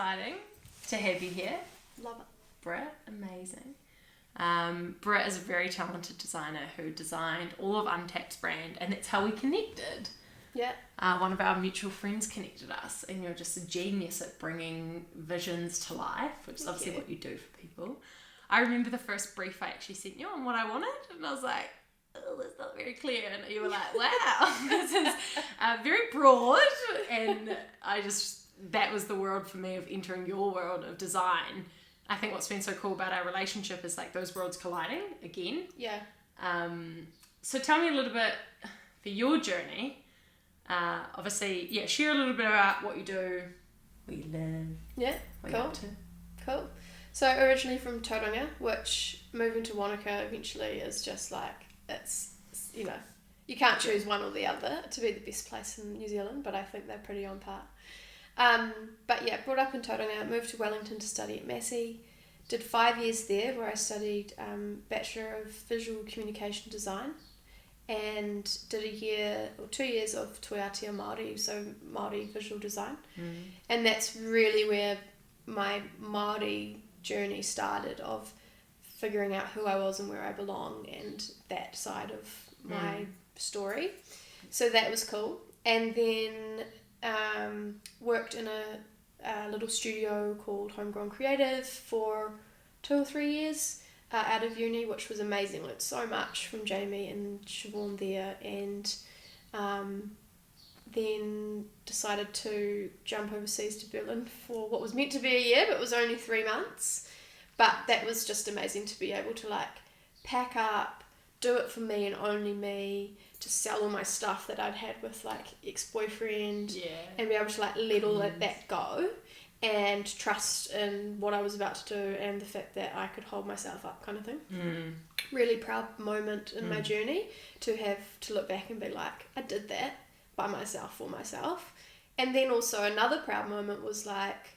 exciting to have you here. Love it. Britt, amazing. Britt is a very talented designer who designed all of Untapped's brand, and that's how we connected. Yeah. One of our mutual friends connected us, and you're just a genius at bringing visions to life, which is obviously what you do for people. I remember the first brief I actually sent you on what I wanted, and I was like, oh, that's not very clear. And you were like, wow, this is very broad. And that was the world for me of entering your world of design. I think what's been so cool about our relationship is like those worlds colliding again. Yeah. So tell me a little bit for your journey. Obviously, share a little bit about what you do, what you live. Yeah, what you're up to. Cool. So originally from Tauranga, which moving to Wanaka eventually is just like, it's, you can't choose one or the other to be the best place in New Zealand, but I think they're pretty on par. But yeah, brought up in Tauranga, moved to Wellington to study at Massey, did 5 years there where I studied Bachelor of Visual Communication Design, and did 2 years of Toi Atea Māori, so Māori visual design. And that's really where my Māori journey started, of figuring out who I was and where I belong and that side of my story. So that was cool. And then worked in a little studio called Homegrown Creative for 2 or 3 years out of uni, which was amazing. Learned so much from Jamie and Siobhan there, and then decided to jump overseas to Berlin for what was meant to be a year, but it was only 3 months. But that was just amazing to be able to like pack up, do it for me and only me, to sell all my stuff that I'd had with like ex-boyfriend, and be able to like let all of that go and trust in what I was about to do and the fact that I could hold myself up, kind of thing. Really proud moment in my journey to have to look back and be like, I did that by myself, for myself. And then also another proud moment was like,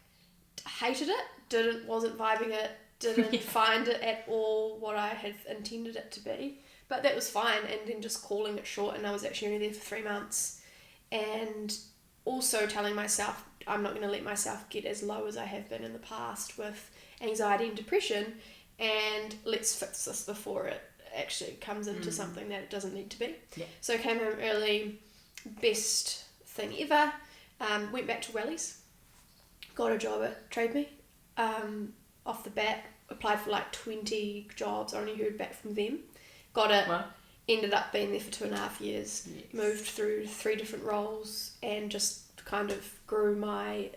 hated it, wasn't vibing it, didn't find it at all what I had intended it to be, but that was fine. And then just calling it short, and I was actually only there for 3 months, and also telling myself I'm not going to let myself get as low as I have been in the past with anxiety and depression, and let's fix this before it actually comes into something that it doesn't need to be. So I came home early, best thing ever. Went back to Wellies, got a job at Trade Me. Off the bat, applied for like 20 jobs, only heard back from them. Got it, ended up being there for 2.5 years, moved through 3 different roles, and just kind of grew my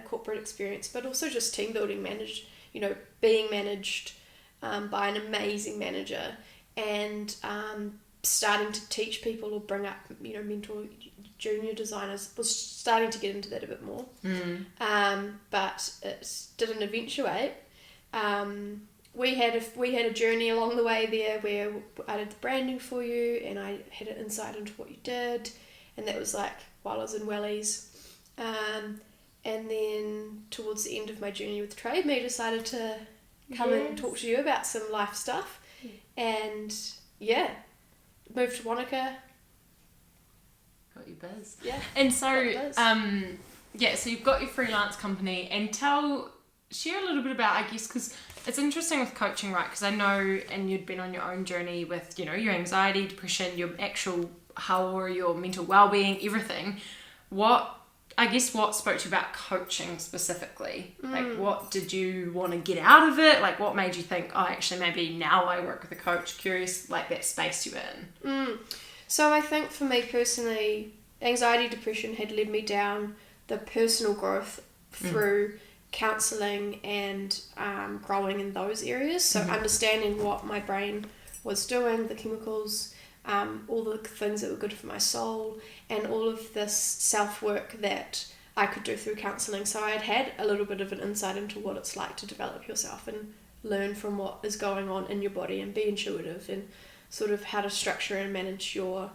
corporate experience, but also just team building, being managed by an amazing manager, and starting to teach people or bring up, mentor junior designers. Was starting to get into that a bit more, but it didn't eventuate. We had a journey along the way there where I did the branding for you, and I had an insight into what you did, and that was like while I was in Wellies. And then towards the end of my journey with Trade Me, decided to come and talk to you about some life stuff, and moved to Wanaka. Got your biz. Yeah. And so, so you've got your freelance company, and share a little bit about, I guess, because it's interesting with coaching, right? Because I know, and you'd been on your own journey with, your anxiety, depression, your actual health, or your mental well-being, everything. What spoke to you about coaching specifically? Like, what did you want to get out of it? Like, what made you think, oh, actually, maybe now I work with a coach? Curious, like, that space you're in. So I think for me personally, anxiety, depression had led me down the personal growth through counselling and growing in those areas. So understanding what my brain was doing, the chemicals, all the things that were good for my soul, and all of this self-work that I could do through counselling. So I had a little bit of an insight into what it's like to develop yourself and learn from what is going on in your body, and be intuitive, and sort of how to structure and manage your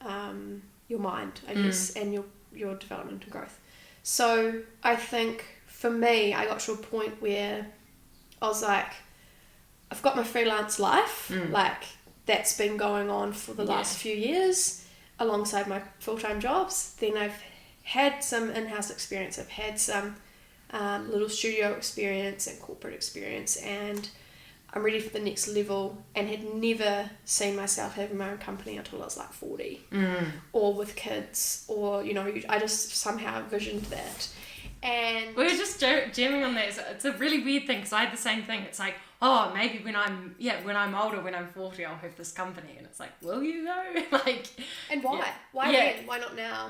mind, I guess, and your development and growth. So I think for me, I got to a point where I was like, I've got my freelance life, like that's been going on for the last few years alongside my full-time jobs. Then I've had some in-house experience. I've had some little studio experience and corporate experience, and I'm ready for the next level, and had never seen myself having my own company until I was like 40 or with kids, or I just somehow envisioned that. And we were just jamming on that. It's a really weird thing, because I had the same thing. It's like, oh, maybe when I'm older, when I'm 40, I'll have this company, and it's like, will you though? Like, and why? Yeah. Why Yeah. then? Why not now?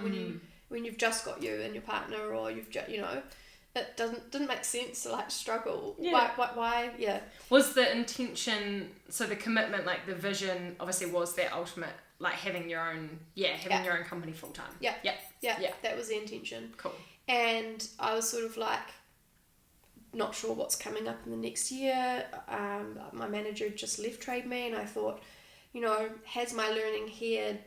When you've just got you and your partner, or you've just it didn't make sense to like struggle. Yeah. Why? Yeah. Was the intention, so the commitment, like the vision, obviously was that ultimate, like having your own company full time. Yeah. Yeah. That was the intention. Cool. And I was sort of like not sure what's coming up in the next year. My manager had just left Trade Me, and I thought, has my learning here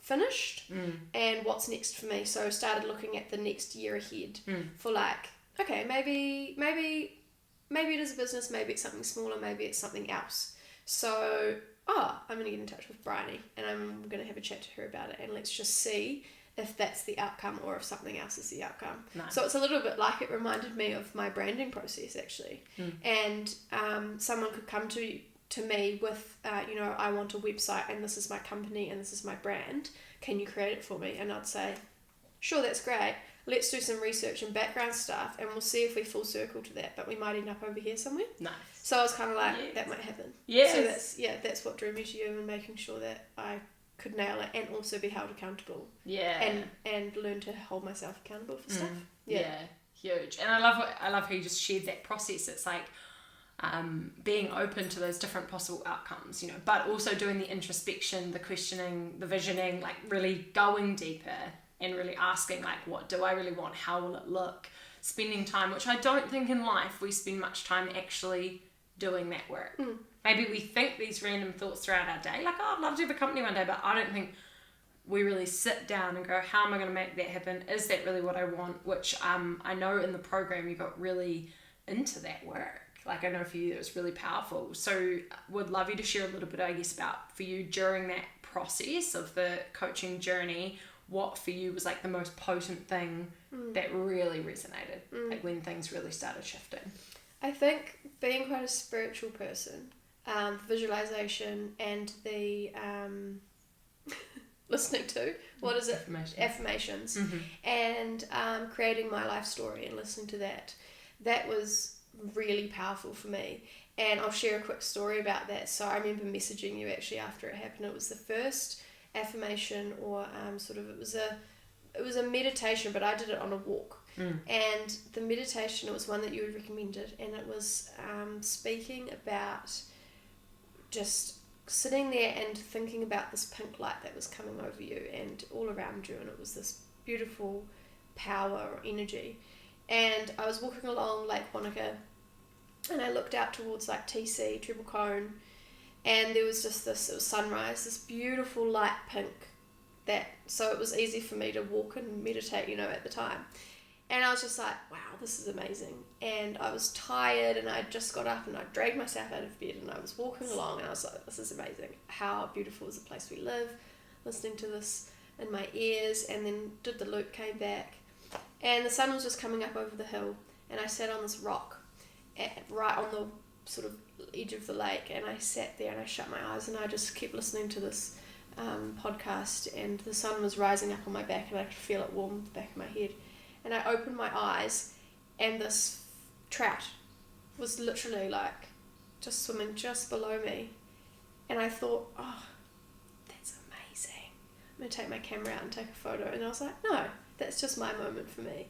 finished? And what's next for me? So I started looking at the next year ahead for like, okay, maybe it is a business, maybe it's something smaller, maybe it's something else. So, I'm going to get in touch with Brittany, and I'm going to have a chat to her about it, and let's just see if that's the outcome or if something else is the outcome. Nice. So it's a little bit like, it reminded me of my branding process actually. And someone could come to me with, I want a website, and this is my company, and this is my brand. Can you create it for me? And I'd say, sure, that's great. Let's do some research and background stuff, and we'll see if we full circle to that, but we might end up over here somewhere. Nice. So I was kind of like, that might happen. Yes. So that's what drew me to you, and making sure that I could nail it and also be held accountable. Yeah. And learn to hold myself accountable for stuff. Yeah, huge. And I love how you just shared that process. It's like being open to those different possible outcomes, but also doing the introspection, the questioning, the visioning, like really going deeper and really asking, like, what do I really want? How will it look? Spending time, which I don't think in life we spend much time actually doing that work. Maybe we think these random thoughts throughout our day, like, oh, I'd love to have a company one day, but I don't think we really sit down and go, how am I going to make that happen? Is that really what I want? Which I know in the program you got really into that work. Like, I know for you it was really powerful. So would love you to share a little bit, I guess, about for you during that process of the coaching journey, what for you was like the most potent thing that really resonated, like when things really started shifting. I think being quite a spiritual person, visualization and the listening to, what is it? Affirmations. And creating my life story and listening to that was really powerful for me. And I'll share a quick story about that. So I remember messaging you actually after it happened. It was the first affirmation, or it was a meditation, but I did it on a walk. And the meditation, it was one that you had recommended, and it was speaking about just sitting there and thinking about this pink light that was coming over you and all around you, and it was this beautiful power or energy. And I was walking along Lake Wanaka, and I looked out towards like TC, Treble Cone, and there was just it was sunrise, this beautiful light pink, so it was easy for me to walk and meditate, at the time. And I was just like, wow, this is amazing. And I was tired, and I just got up and I dragged myself out of bed, and I was walking along, and I was like, this is amazing. How beautiful is the place we live, listening to this in my ears. And then did the loop, came back, and the sun was just coming up over the hill, and I sat on this rock right on the sort of edge of the lake, and I sat there and I shut my eyes, and I just kept listening to this podcast, and the sun was rising up on my back, and I could feel it warm the back of my head. And I opened my eyes, and this trout was literally like just swimming just below me. And I thought, oh, that's amazing. I'm going to take my camera out and take a photo. And I was like, no, that's just my moment for me.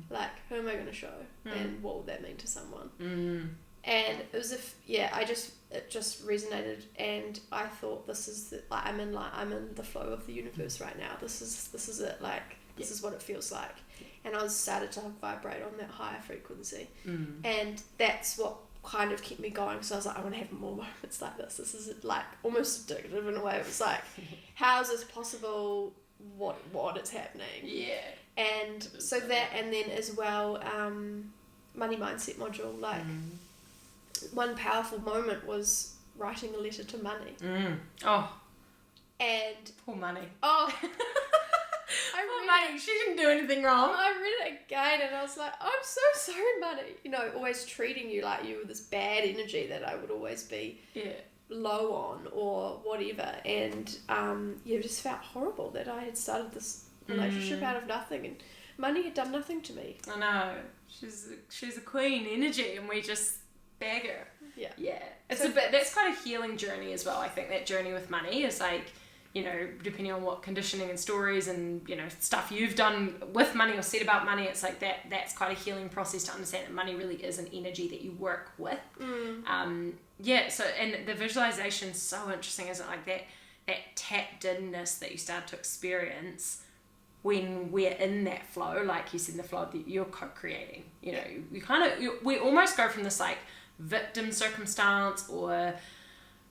Like, who am I going to show? And what will that mean to someone? And it was it just resonated, and I thought, this is I'm in the flow of the universe right now. This is it. Like, this is what it feels like. And I started to vibrate on that higher frequency, and that's what kind of kept me going. So I was like, I want to have more moments like this. This is like almost addictive in a way. It was like, how is this possible? What is happening? Yeah. And so that, and then as well, money mindset module. Like, one powerful moment was writing a letter to money. Oh. And poor money. Oh. Money, she didn't do anything wrong. I read it again and I was like, I'm so sorry, Money. You know, always treating you like you were this bad energy that I would always be low on or whatever. And it just felt horrible that I had started this relationship out of nothing and Money had done nothing to me. I know. She's a queen energy and we just bag her. Yeah. Yeah. That's quite a healing journey as well. I think that journey with money is like, you know, depending on what conditioning and stories and, you know, stuff you've done with money or said about money, it's like that's quite a healing process to understand that money really is an energy that you work with. So, and the visualization's so interesting, isn't it? Like that tapped inness that you start to experience when we're in that flow, like you said, in the flow that you're co-creating. You know, we almost go from this like victim circumstance or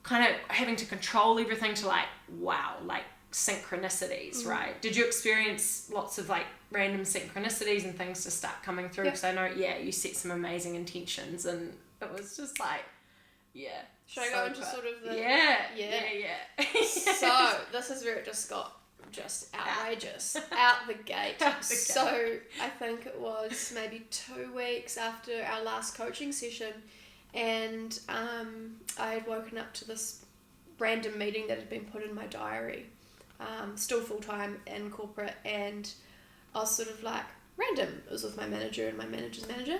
kind of having to control everything to like, wow, like synchronicities, right? Did you experience lots of like random synchronicities and things to start coming through? Because I know, you set some amazing intentions and it was just like, Should I go into sort of the... Yeah. So, this is where it just got outrageous. Out the gate. So, I think it was maybe 2 weeks after our last coaching session and I had woken up to this random meeting that had been put in my diary, still full-time in corporate, and I was sort of like, random. It was with my manager and my manager's manager.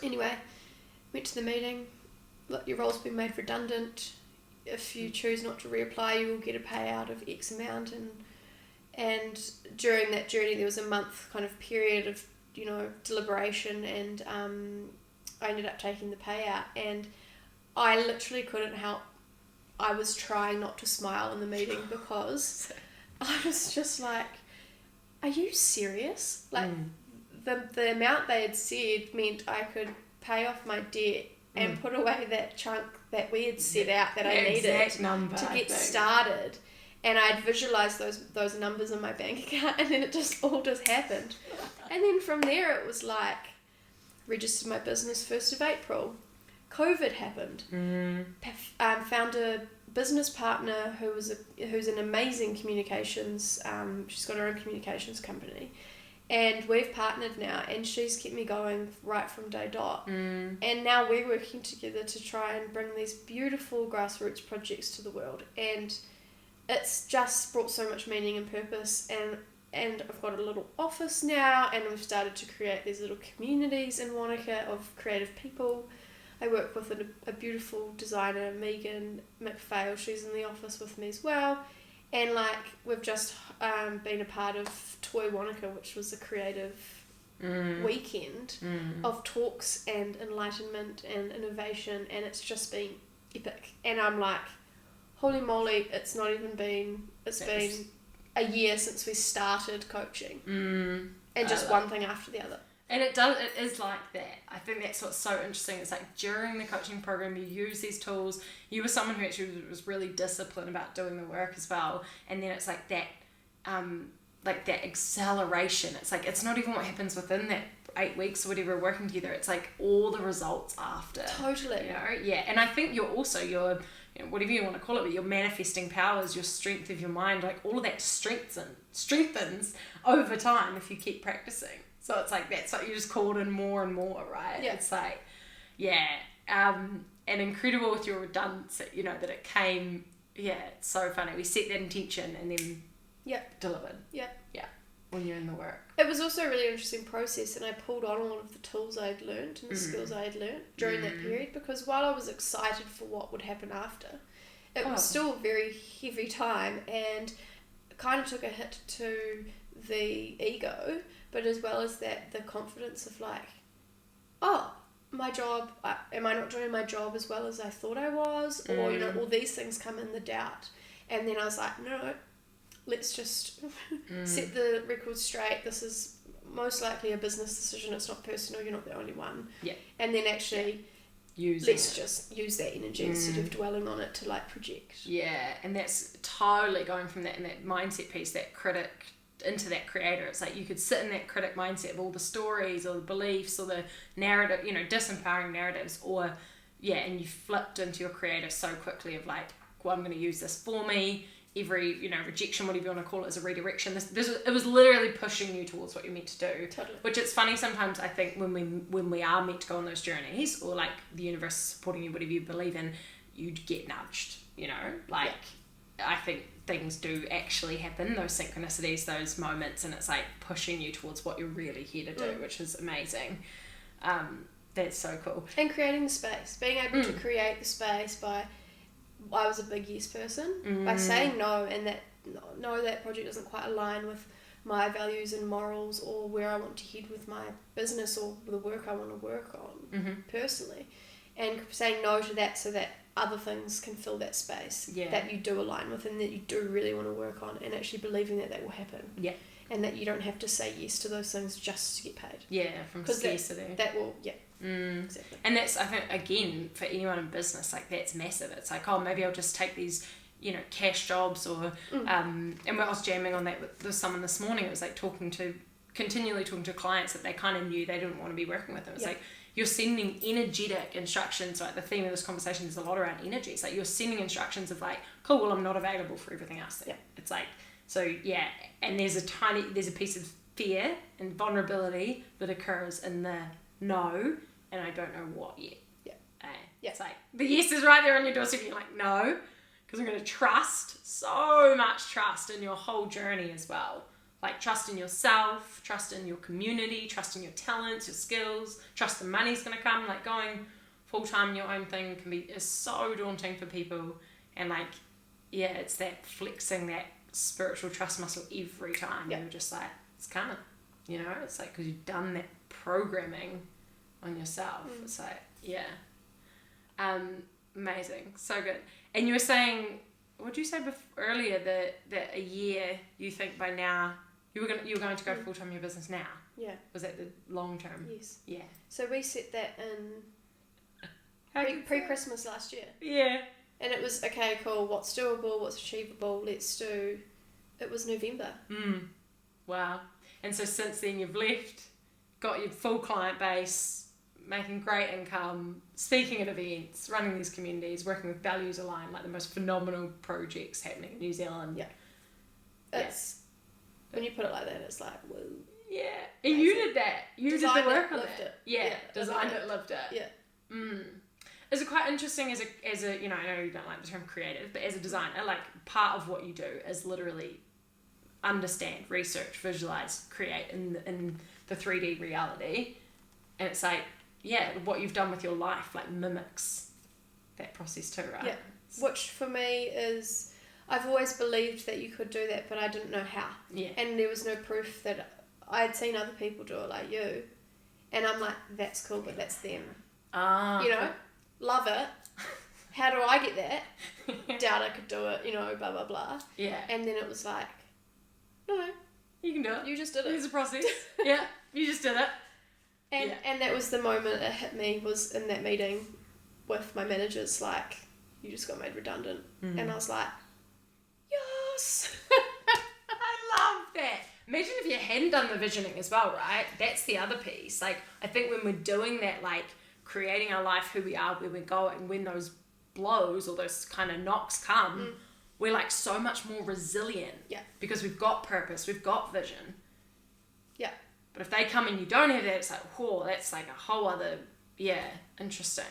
Anyway, went to the meeting. Look, your role's been made redundant. If you choose not to reapply, you will get a payout of X amount. And during that journey, there was a month kind of period of, you know, deliberation, and I ended up taking the payout. And I literally couldn't help. I was trying not to smile in the meeting because I was just like, are you serious? Like, the amount they had said meant I could pay off my debt and put away that chunk that we had set out that I needed number, to get started. And I'd visualised those numbers in my bank account, and then it all just happened. And then from there it was like, registered my business 1st of April. COVID happened. Found a business partner who's an amazing communications. She's got her own communications company, and we've partnered now. And she's kept me going right from day dot. And now we're working together to try and bring these beautiful grassroots projects to the world. And it's just brought so much meaning and purpose. And I've got a little office now, and we've started to create these little communities in Wanaka of creative people. I work with a beautiful designer, Megan McPhail. She's in the office with me as well. And like, we've just been a part of Toy Wanaka, which was a creative weekend of talks and enlightenment and innovation, and it's just been epic. And I'm like, holy moly, it's been a year since we started coaching. And just one thing after the other. And it is like that. I think that's what's so interesting. It's like during the coaching program, you use these tools. You were someone who actually was really disciplined about doing the work as well. And then it's like that acceleration. It's like, it's not even what happens within that 8 weeks or whatever working together. It's like all the results after. Totally. You know? Yeah. And I think you're also, you know, whatever you want to call it, but your manifesting powers, your strength of your mind, like all of that strengthens over time if you keep practicing. So it's like, that's what you just called in more and more, right? Yeah. It's like, and incredible with your redundancy, you know, that it came, it's so funny. We set that intention and then delivered. Yeah. When you're in the work. It was also a really interesting process, and I pulled on all of the tools I'd learned and the skills I had learned during that period, because while I was excited for what would happen after, it was still a very heavy time, and it kind of took a hit to the ego, but as well as that, the confidence of like, my job, am I not doing my job as well as I thought I was? Or, you know, all these things come in, the doubt. And then I was like, no, let's just set the record straight. This is most likely a business decision. It's not personal. You're not the only one. Yeah. And then actually, let's just use that energy instead of dwelling on it to like project. Yeah, and that's totally going from that, and that mindset piece, that critic, into that creator. It's like you could sit in that critic mindset of all the stories or the beliefs or the narrative, you know, disempowering narratives, or and you flipped into your creator so quickly of like, well, I'm going to use this for me, every, rejection, whatever you want to call it, is a redirection. It was literally pushing you towards what you're meant to do. Totally. Which it's funny sometimes, I think, when we are meant to go on those journeys, or like the universe supporting you, whatever you believe in, you'd get nudged, I think things do actually happen, those synchronicities, those moments, and it's like pushing you towards what you're really here to do, which is amazing. That's so cool. And creating the space, being able to create the space by, I was a big yes person, by saying no, and that project doesn't quite align with my values and morals, or where I want to head with my business, or the work I want to work on personally, and saying no to that so that other things can fill that space that you do align with and that you do really want to work on, and actually believing that will happen. Yeah. And that you don't have to say yes to those things just to get paid. Yeah, from scarcity. That will, exactly. And that's, I think, again, for anyone in business, like, that's massive. It's like, oh, maybe I'll just take these, cash jobs, or, and I was jamming on that with someone this morning. It was like continually talking to clients that they kind of knew they didn't want to be working with. It was like, you're sending energetic instructions. Like, the theme of this conversation is a lot around energy. It's like you're sending instructions of like, cool, well, I'm not available for everything else then. It's like, so yeah, and there's a piece of fear and vulnerability that occurs in the no, and I don't know what yet. It's like, the yes is right there on your doorstep, and you're like, no, because I'm going to trust, so much trust in your whole journey as well. Like, trust in yourself, trust in your community, trust in your talents, your skills, trust the money's going to come. Like, going full-time in your own thing is so daunting for people. And like, it's that flexing that spiritual trust muscle every time. You're just like, it's coming. It's like, because you've done that programming on yourself. It's like, amazing. So good. And you were saying, what did you say earlier, that a year, you think by now, you were going to go full-time in your business now? Yeah. Was that the long term? Yes. Yeah. So we set that in pre-Christmas last year. Yeah. And it was, okay, cool, what's doable, what's achievable, let's do... It was November. Wow. And so since then you've left, got your full client base, making great income, speaking at events, running these communities, working with values aligned, like the most phenomenal projects happening in New Zealand. Yeah. It's... When you put it like that, it's like, whoa. Yeah. And you did that. You designed did the work on it. It. Yeah. Designed it, lived it. Yeah. Is it quite interesting as a I know you don't like the term creative, but as a designer, like, part of what you do is literally understand, research, visualize, create in the 3D reality. And it's like, what you've done with your life, like, mimics that process too, right? Yeah. Which for me is... I've always believed that you could do that, but I didn't know how. Yeah. And there was no proof that I had seen other people do it like you. And I'm like, that's cool, but that's them. Love it. How do I get that? Doubt I could do it, blah, blah, blah. Yeah. And then it was like, no. You can do it. You just did it. It's a process. Yeah. You just did it. And that was the moment it hit me, was in that meeting with my managers, like, you just got made redundant. And I was like, yes. I love that. Imagine if you hadn't done the visioning as well, right? That's the other piece. Like, I think when we're doing that, like, creating our life, who we are, where we're going, when those blows or those kind of knocks come, we're like so much more resilient. Yeah. Because we've got purpose, we've got vision. Yeah. But if they come and you don't have that, it's like, whoa, that's like a whole other, interesting.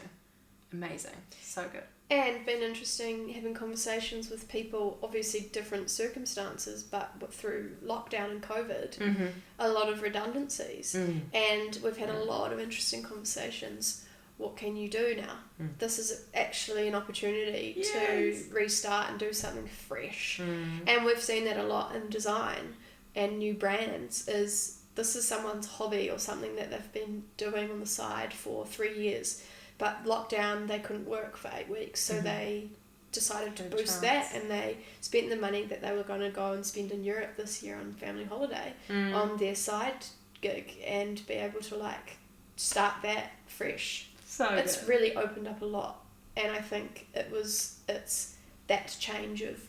Amazing. So good. And been interesting having conversations with people, obviously different circumstances, but through lockdown and COVID, a lot of redundancies. And we've had a lot of interesting conversations. What can you do now? This is actually an opportunity to restart and do something fresh. And we've seen that a lot in design and new brands, is this is someone's hobby or something that they've been doing on the side for 3 years. But lockdown, they couldn't work for 8 weeks, so they decided to boost that, and they spent the money that they were going to go and spend in Europe this year on family holiday on their side gig, and be able to like start that fresh. So it's really opened up a lot, and I think it's that change of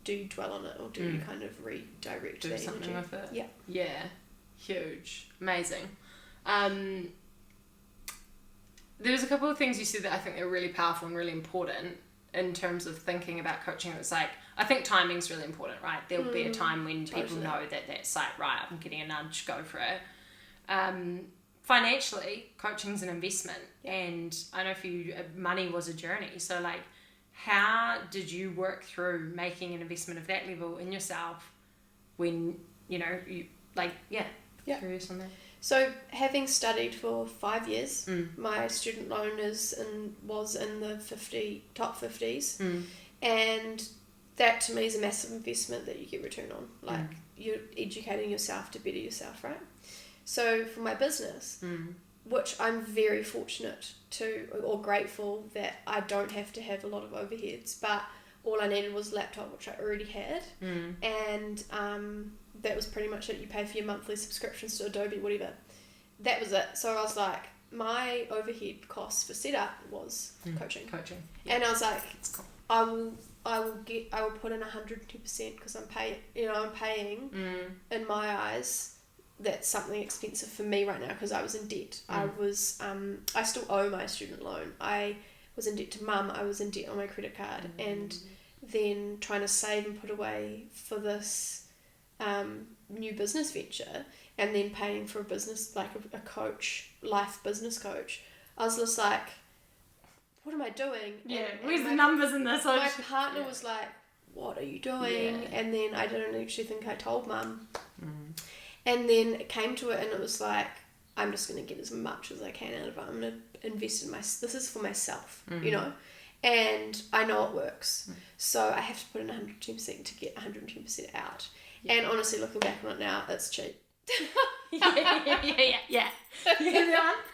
do you dwell on it, or do you kind of redirect do that something energy? With it? Yeah, huge, amazing. There was a couple of things you said that I think are really powerful and really important. in terms of thinking about coaching, it was like, I think timing's really important, right? There'll be a time when people know that that's like, right, I'm getting a nudge, go for it. Financially, coaching's an investment, and I know for you, money was a journey. So like, how did you work through making an investment of that level in yourself when, you know, you like, curious on that? So having studied for 5 years, my student loan was in the top 50s, and that to me is a massive investment that you get return on. Like you're educating yourself to better yourself, right? So for my business, which I'm very fortunate to, or grateful that I don't have to have a lot of overheads, but all I needed was a laptop, which I already had, and that was pretty much it. You pay for your monthly subscriptions to Adobe, whatever. That was it. So I was like, my overhead costs for setup was coaching. Yeah. And I was like, cool. I will put in 110% because I'm paying. In my eyes, that's something expensive for me right now because I was in debt. I still owe my student loan. I was in debt to mum. I was in debt on my credit card, and then trying to save and put away for this new business venture, and then paying for a business, like a coach, life business coach. I was just like, what am I doing? Where's the numbers in this? My partner was like, what are you doing? And then I didn't actually think I told mum. And then it came to it, and it was like, I'm just going to get as much as I can out of it. I'm going to invest in this is for myself, you know? And I know it works. So I have to put in 110% to get 110% out. Yeah. And honestly, looking back on it now, it's cheap. Yeah.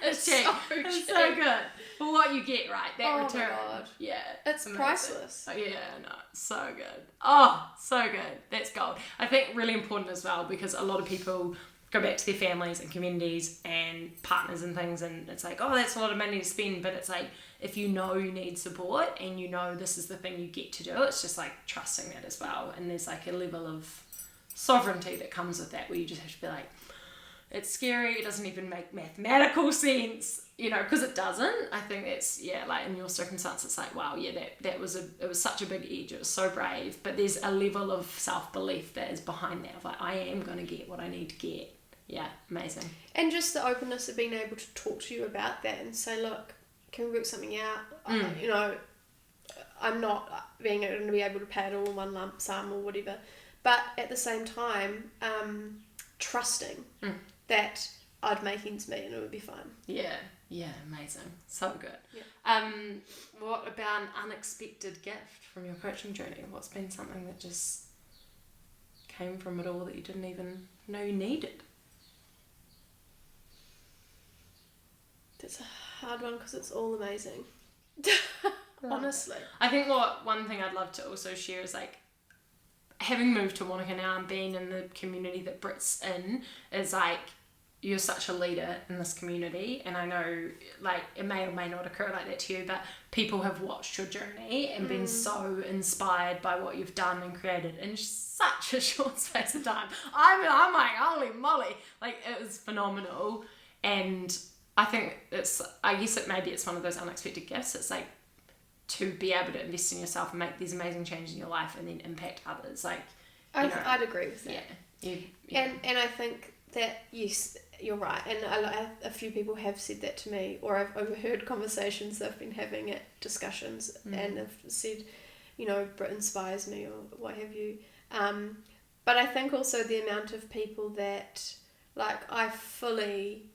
It's cheap. It's so good. For what you get, right? That return. My God. Yeah. It's priceless. Oh, yeah, no, so good. Oh, so good. That's gold. I think really important as well, because a lot of people go back to their families and communities and partners and things, and it's like, oh, that's a lot of money to spend, but it's like, if you know you need support and you know this is the thing you get to do, it's just like trusting that as well. And there's like a level of sovereignty that comes with that, where you just have to be like, it's scary, it doesn't even make mathematical sense, you know, because it doesn't. I think that's, like in your circumstance, it's like, wow, it was such a big edge, it was so brave, but there's a level of self-belief that is behind that, of like, I am going to get what I need to get. Yeah, amazing. And just the openness of being able to talk to you about that and say, look, can we work something out? You know, I'm not going to be able to pay it all in one lump sum or whatever, but at the same time, trusting that I'd make ends meet and it would be fine. Yeah, amazing. So good. Yeah. What about an unexpected gift from your coaching journey? What's been something that just came from it all that you didn't even know you needed? That's a hard one because it's all amazing. Honestly. I think one thing I'd love to also share is like, having moved to Wanaka now and being in the community that Britt's in, is like, you're such a leader in this community, and I know like it may or may not occur like that to you, but people have watched your journey and been so inspired by what you've done and created in such a short space of time. I'm like, holy moly, like it was phenomenal. And I think it's one of those unexpected gifts. It's like, to be able to invest in yourself and make these amazing changes in your life and then impact others. Like, I'd agree with that. Yeah. And I think that, yes, you're right. And a few people have said that to me, or I've overheard conversations they've been having at discussions and have said, you know, Brit inspires me or what have you. But I think also the amount of people that, like, I fully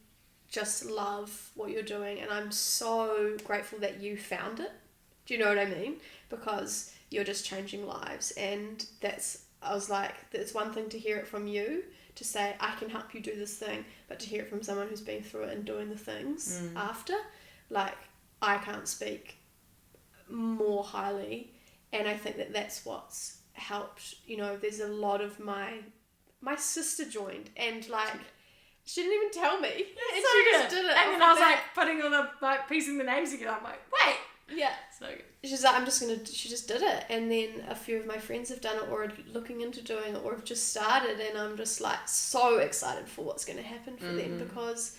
just love what you're doing, and I'm so grateful that you found it. Do you know what I mean? Because you're just changing lives, and I was like, it's one thing to hear it from you, to say, I can help you do this thing, but to hear it from someone who's been through it and doing the things after, like, I can't speak more highly. And I think that that's what's helped. You know, there's a lot of my sister joined, and like, she didn't even tell me. And she just did it. And then I was like putting all the, like, piecing the names together. I'm like, wait. Yeah. So good. She's like, she just did it. And then a few of my friends have done it, or are looking into doing it, or have just started. And I'm just like so excited for what's going to happen for them, because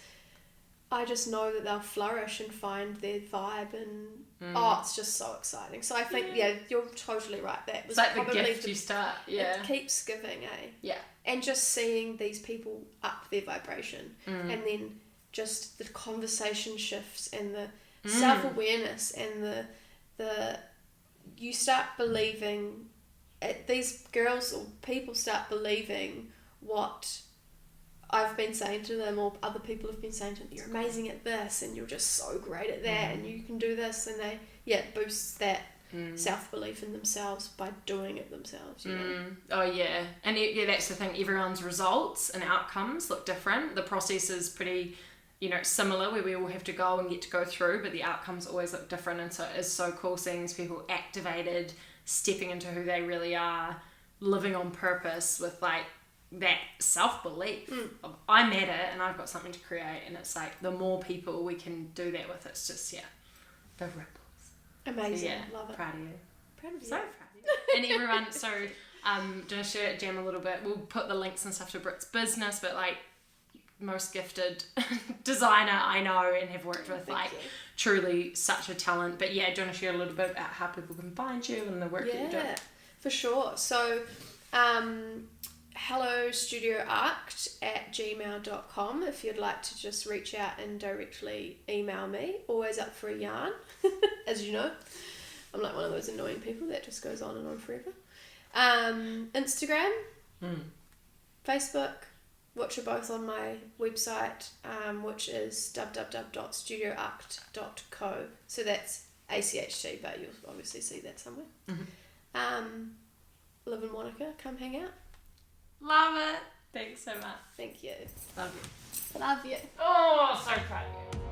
I just know that they'll flourish and find their vibe, and it's just so exciting. So I think you're totally right. That was it's like probably the gift you start. Yeah, it keeps giving, Yeah, and just seeing these people up their vibration, and then just the conversation shifts and the self-awareness and the you start believing. These girls or people start believing what I've been saying to them, or other people have been saying to them, you're amazing at this and you're just so great at that and you can do this, and they boosts that self-belief in themselves by doing it themselves, you know? Oh yeah, and that's the thing, everyone's results and outcomes look different. The process is pretty, you know, similar, where we all have to go and get to go through, but the outcomes always look different. And so it's so cool seeing these people activated, stepping into who they really are, living on purpose with like that self-belief of I'm at it and I've got something to create. And it's like the more people we can do that with, it's just the ripples. Amazing. So, Love it. Proud of you. Proud of you. So proud of you. And everyone, so just share Jam a little bit. We'll put the links and stuff to Britt's business, but like most gifted designer I know and have worked with, Thank you. Truly such a talent. But yeah, do you want to share a little bit about how people can find you and the work that you do? Yeah, for sure. So hellostudioarct@gmail.com if you'd like to just reach out and directly email me. Always up for a yarn, as you know. I'm like one of those annoying people that just goes on and on forever. Instagram, Facebook, which are both on my website, which is www.studioarct.co. So that's ACHT, but you'll obviously see that somewhere. Live in Wanaka, come hang out. Love it. Thanks so much. Thank you. Love you. Love you. Oh, so proud of you.